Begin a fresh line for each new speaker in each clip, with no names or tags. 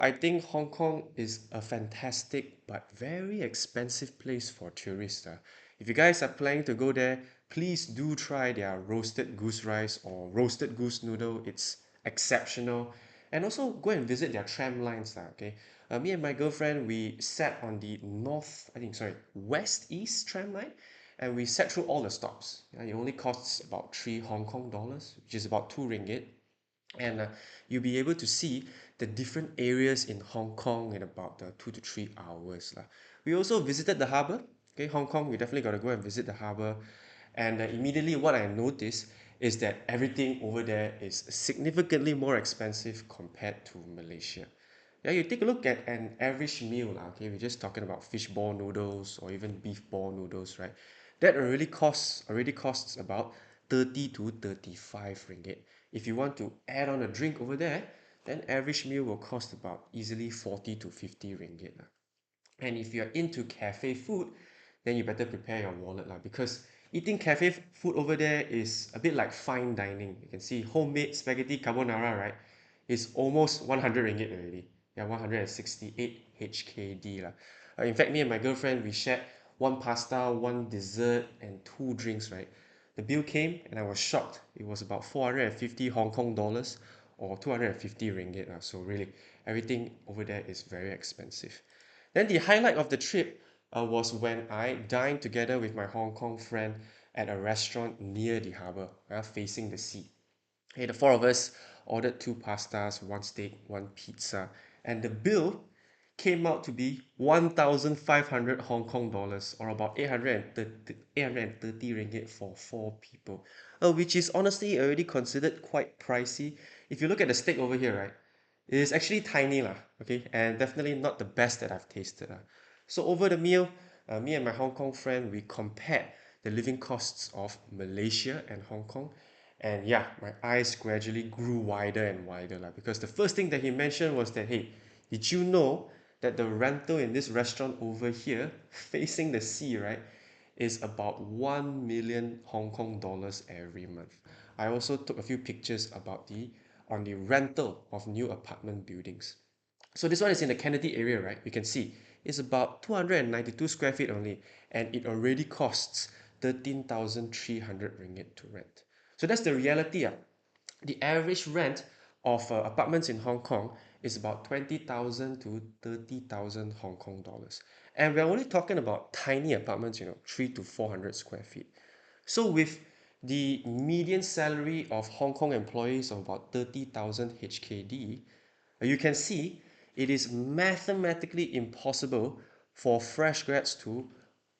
I think Hong Kong is a fantastic but very expensive place for tourists. If you guys are planning to go there, please do try their roasted goose rice or roasted goose noodle. It's exceptional. And also go and visit their tram lines. Okay, me and my girlfriend, we sat on the west east tram line, and we sat through all the stops. It only costs about 3 Hong Kong dollars, which is about 2 ringgit, and you'll be able to see the different areas in Hong Kong in about 2 to 3 hours lah. We also visited the harbour. Okay, Hong Kong, we definitely got to go and visit the harbour. And immediately what I noticed is that everything over there is significantly more expensive compared to Malaysia. Yeah, you take a look at an average meal lah. Okay, we're just talking about fish ball noodles or even beef ball noodles, right? That already costs about 30 to 35 ringgit. If you want to add on a drink over there, then average meal will cost about easily 40 to 50 ringgit lah. And if you're into cafe food, then you better prepare your wallet lah, because eating cafe food over there is a bit like fine dining. You can see homemade spaghetti carbonara, right? It's almost 100 ringgit already. Yeah, 168 HKD lah. In fact, me and my girlfriend, we shared one pasta, one dessert, and two drinks, right? The bill came and I was shocked. It was about 450 Hong Kong dollars or 250 ringgit lah. So really, everything over there is very expensive. Then the highlight of the trip was when I dined together with my Hong Kong friend at a restaurant near the harbour, facing the sea. Hey, the four of us ordered two pastas, one steak, one pizza, and the bill came out to be 1,500 Hong Kong dollars, or about 830 ringgit for four people, which is honestly already considered quite pricey. If you look at the steak over here, right, it is actually tiny lah, okay, and definitely not the best that I've tasted lah. So over the meal, me and my Hong Kong friend, we compared the living costs of Malaysia and Hong Kong, and yeah, my eyes gradually grew wider and wider lah, because the first thing that he mentioned was that, hey, did you know that the rental in this restaurant over here, facing the sea, right, is about 1 million Hong Kong dollars every month. I also took a few pictures about on the rental of new apartment buildings. So this one is in the Kennedy area, right? You can see it's about 292 square feet only, and it already costs 13,300 ringgit to rent. So that's the reality. The average rent of apartments in Hong Kong is about 20,000 to 30,000 Hong Kong dollars. And we're only talking about tiny apartments, 3 to 400 square feet. So with the median salary of Hong Kong employees of about 30,000 HKD, you can see it is mathematically impossible for fresh grads to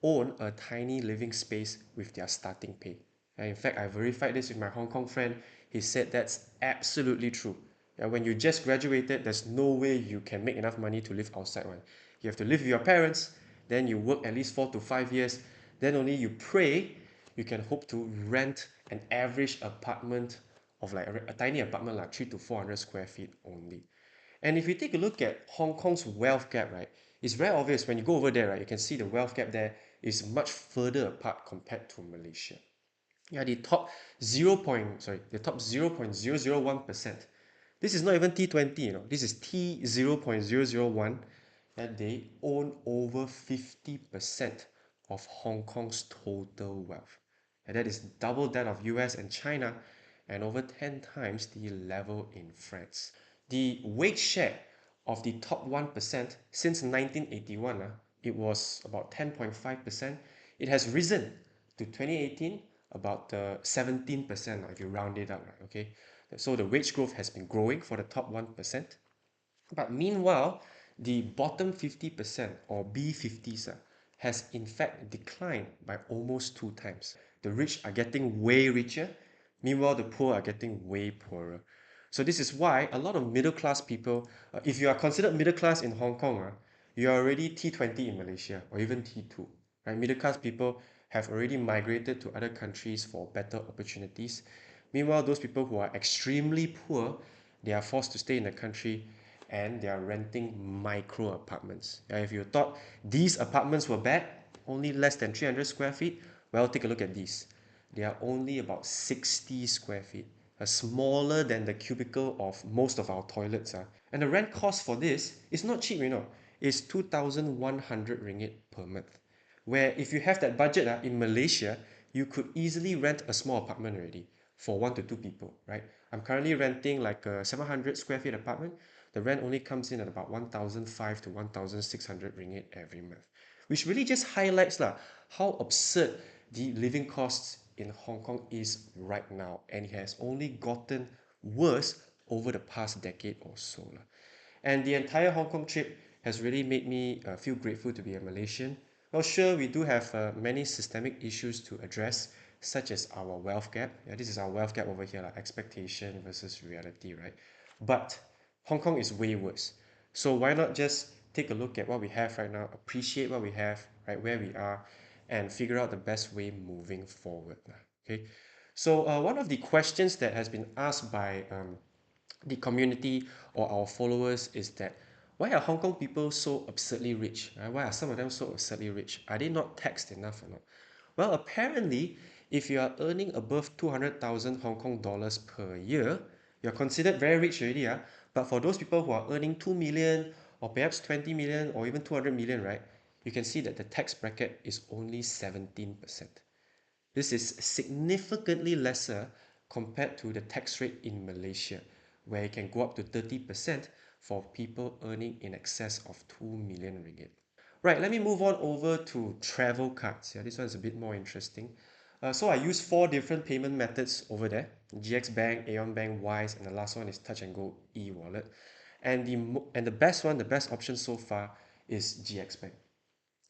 own a tiny living space with their starting pay. And in fact, I verified this with my Hong Kong friend. He said that's absolutely true. When you just graduated, there's no way you can make enough money to live outside one. You have to live with your parents, then you work at least 4 to 5 years, then only you pray you can hope to rent an average apartment of like a tiny apartment, like 3 to 400 square feet only. And if you take a look at Hong Kong's wealth gap, right, it's very obvious when you go over there, right, you can see the wealth gap there is much further apart compared to Malaysia. Yeah, the top 0.001%. This is not even T20, this is T 0.001, and they own over 50% of Hong Kong's total wealth. And that is double that of US and China, and over 10 times the level in France. The wage share of the top 1% since 1981, it was about 10.5%. It has risen to 2018 about 17%, if you round it up, okay? So the wage growth has been growing for the top 1%. But meanwhile, the bottom 50% or B50s has in fact declined by almost 2 times. The rich are getting way richer, meanwhile the poor are getting way poorer. So this is why a lot of middle class people, if you are considered middle class in Hong Kong, you are already T20 in Malaysia or even T2. Right? Middle class people have already migrated to other countries for better opportunities. Meanwhile, those people who are extremely poor, they are forced to stay in the country and they are renting micro apartments. If you thought these apartments were bad, only less than 300 square feet, well, take a look at these. They are only about 60 square feet. smaller than the cubicle of most of our toilets. And the rent cost for this is not cheap, it's 2,100 ringgit per month. Where if you have that budget in Malaysia, you could easily rent a small apartment already for 1 to 2 people, right? I'm currently renting like a 700 square feet apartment. The rent only comes in at about 1,500 to 1,600 ringgit every month, which really just highlights how absurd the living costs in Hong Kong is right now, and it has only gotten worse over the past decade or so. And the entire Hong Kong trip has really made me feel grateful to be a Malaysian. Well, sure, we do have many systemic issues to address, such as our wealth gap. Yeah, this is our wealth gap over here, like expectation versus reality, right? But Hong Kong is way worse. So why not just take a look at what we have right now, appreciate what we have, right, where we are, and figure out the best way moving forward. Okay. So one of the questions that has been asked by the community or our followers is that why are Hong Kong people so absurdly rich? Right? Why are some of them so absurdly rich? Are they not taxed enough or not? Well, apparently, if you are earning above 200,000 Hong Kong dollars per year, you're considered very rich already. But for those people who are earning 2 million or perhaps 20 million or even 200 million, right, you can see that the tax bracket is only 17%. This is significantly lesser compared to the tax rate in Malaysia, where it can go up to 30% for people earning in excess of 2 million ringgit. Right, let me move on over to travel cards. Yeah, this one is a bit more interesting. So I use 4 different payment methods over there: GXBank, Aeon Bank, Wise, and the last one is Touch and Go e-wallet. And the best one, the best option so far is GXBank.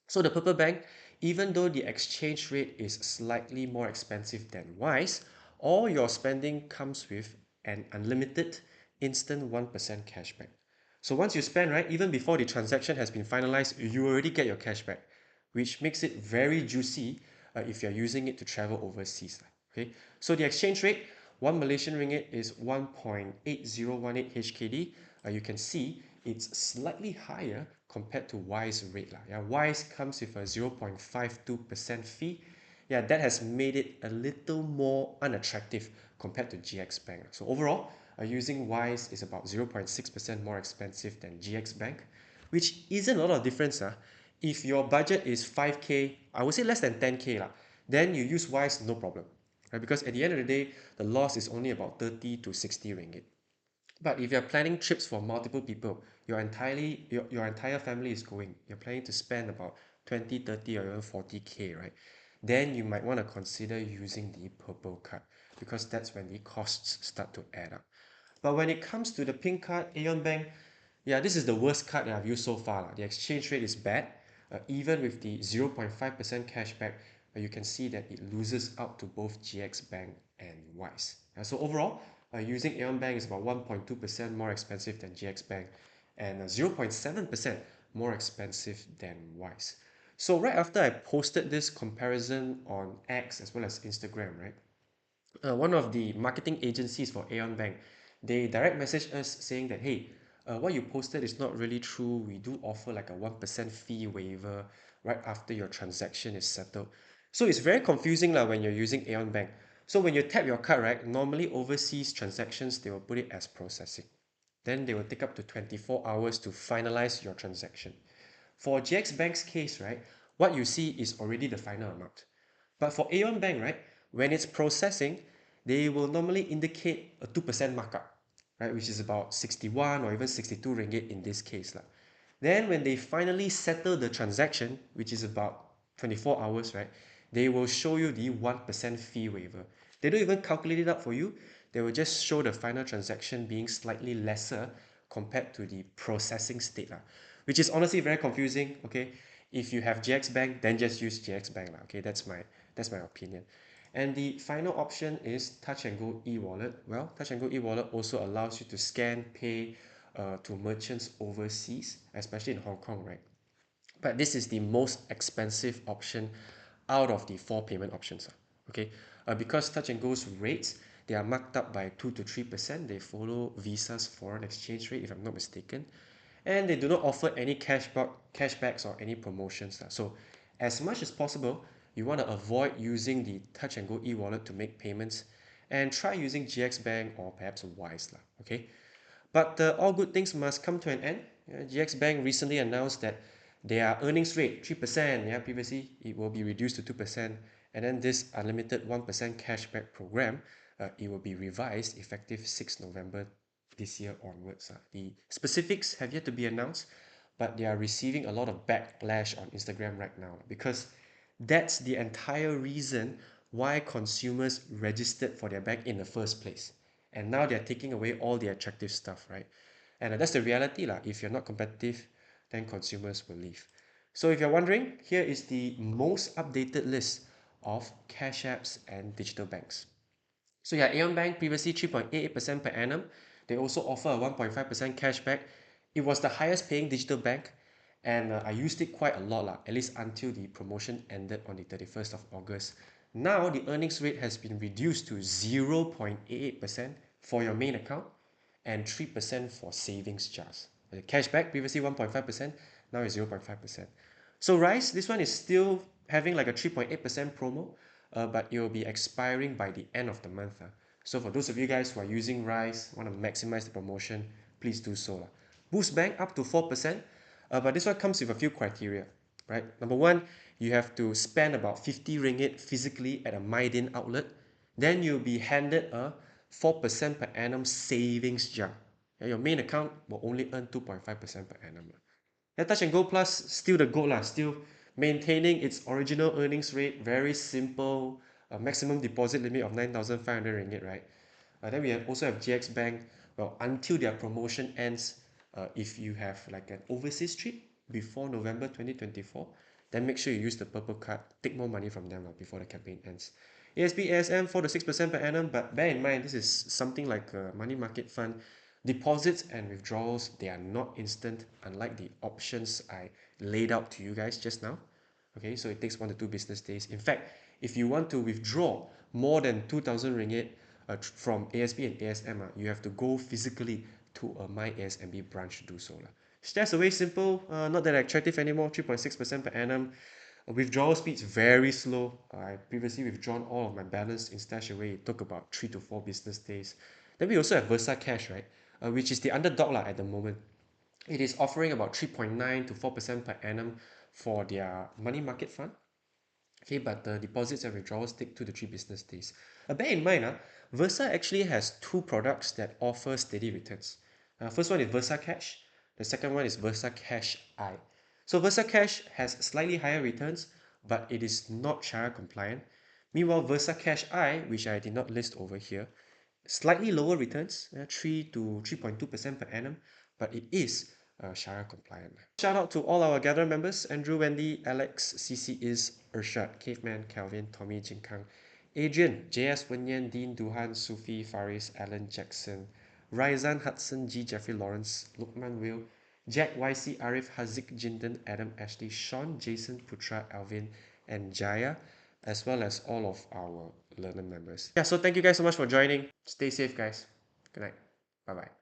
So the Purple Bank, even though the exchange rate is slightly more expensive than Wise, all your spending comes with an unlimited instant 1% cashback. So once you spend, right, even before the transaction has been finalized, you already get your cashback, which makes it very juicy if you're using it to travel overseas. Okay, so the exchange rate, 1 Malaysian ringgit is 1.8018 HKD. You can see it's slightly higher compared to Wise rate. Yeah, Wise comes with a 0.52% fee. Yeah, that has made it a little more unattractive compared to GXBank. So overall, using Wise is about 0.6% more expensive than GXBank, which isn't a lot of difference. If your budget is 5K, I would say less than 10K, then you use Wise, no problem. Right? Because at the end of the day, the loss is only about 30 to 60 ringgit. But if you're planning trips for multiple people, your entire family is going, you're planning to spend about 20, 30 or even 40K, right? Then you might want to consider using the purple card, because that's when the costs start to add up. But when it comes to the pink card, Aeon Bank, yeah, this is the worst card that I've used so far. The exchange rate is bad. Even with the 0.5% cashback, you can see that it loses out to both GXBank and Wise. So overall, using Aeon Bank is about 1.2% more expensive than GXBank and 0.7% more expensive than Wise. So right after I posted this comparison on X as well as Instagram, right? One of the marketing agencies for Aeon Bank, they direct message us saying that, hey, what you posted is not really true. We do offer like a 1% fee waiver right after your transaction is settled. So it's very confusing when you're using Aeon Bank. So when you tap your card, right, normally overseas transactions, they will put it as processing. Then they will take up to 24 hours to finalize your transaction. For GX Bank's case, right, what you see is already the final amount. But for Aeon Bank, right, when it's processing, they will normally indicate a 2% markup, right, which is about 61 or even 62 ringgit in this case. Then when they finally settle the transaction, which is about 24 hours, right, they will show you the 1% fee waiver. They don't even calculate it up for you. They will just show the final transaction being slightly lesser compared to the processing state, which is honestly very confusing. Okay, if you have GX Bank, then just use GX Bank. Okay, that's my opinion. And the final option is Touch and Go e-wallet. Well, Touch and Go e-wallet also allows you to scan, pay to merchants overseas, especially in Hong Kong, right? But this is the most expensive option out of the 4 payment options. Okay, because Touch and Go's rates, they are marked up by 2 to 3%. They follow Visa's foreign exchange rate, if I'm not mistaken, and they do not offer any cashbacks or any promotions. So as much as possible, you want to avoid using the Touch and Go e-wallet to make payments, and try using GXBank or perhaps Wise, okay? But all good things must come to an end. GXBank recently announced that their earnings rate 3%. Yeah, previously it will be reduced to 2%, and then this unlimited 1% cashback program, it will be revised effective 6 November this year onwards. The specifics have yet to be announced, but they are receiving a lot of backlash on Instagram right now because that's the entire reason why consumers registered for their bank in the first place. And now they're taking away all the attractive stuff, right? And that's the reality lah. If you're not competitive, then consumers will leave. So if you're wondering, here is the most updated list of cash apps and digital banks. So yeah, Aeon Bank previously 3.88% per annum. They also offer a 1.5% cashback. It was the highest paying digital bank, and I used it quite a lot, at least until the promotion ended on the 31st of August. Now the earnings rate has been reduced to 0.88% for your main account and 3% for savings jars. The cashback previously 1.5%, now is 0.5%. So Rise, this one is still having like a 3.8% promo, but it will be expiring by the end of the month. So for those of you guys who are using Rise, want to maximize the promotion, please do so. Boost Bank up to 4%, but this one comes with a few criteria, right? Number one, you have to spend about 50 ringgit physically at a MyDin outlet. Then you'll be handed a 4% per annum savings jar. Your main account will only earn 2.5% per annum. Touch and Go Plus, still the goal, still maintaining its original earnings rate, very simple, a maximum deposit limit of 9,500 ringgit, right? Then we also have GXBank. Well, until their promotion ends, if you have like an overseas trip before November 2024, then make sure you use the purple card, take more money from them before the campaign ends. ASB, ASM 4 to 6% per annum, but bear in mind this is something like a money market fund. Deposits and withdrawals, they are not instant, unlike the options I laid out to you guys just now. Okay, so it takes 1 to 2 business days. In fact, if you want to withdraw more than 2,000 ringgit from ASB and ASM, you have to go physically to a MyASMB branch to do so. That's way simple, not that attractive anymore, 3.6% per annum. Withdrawal speeds very slow. I previously withdrawn all of my balance in StashAway. It took about 3 to 4 business days. Then we also have Versa Cash, right? Which is the underdog at the moment. It is offering about 3.9 to 4% per annum for their money market fund. Okay, but the deposits and withdrawals take 2 to 3 business days. Bear in mind, Versa actually has two products that offer steady returns. First one is Versa Cash. The second one is Versa Cash I. So Versa Cash has slightly higher returns, but it is not Shariah compliant. Meanwhile, Versa Cash I, which I did not list over here, slightly lower returns, 3 to 3.2% per annum, but it is Shariah compliant. Shout out to all our gatherer members: Andrew, Wendy, Alex, CC Is, Urshad, Caveman, Calvin, Tommy, Jinkang, Adrian, JS, Wenyan, Dean, Duhan, Sufi, Faris, Alan, Jackson, Raizan, Hudson, G, Jeffrey, Lawrence, Lukman, Will, Jack, YC, Arif, Hazik, Jinden, Adam, Ashley, Sean, Jason, Putra, Alvin, and Jaya, as well as all of our learner members. Yeah, so thank you guys so much for joining. Stay safe, guys. Good night. Bye-bye.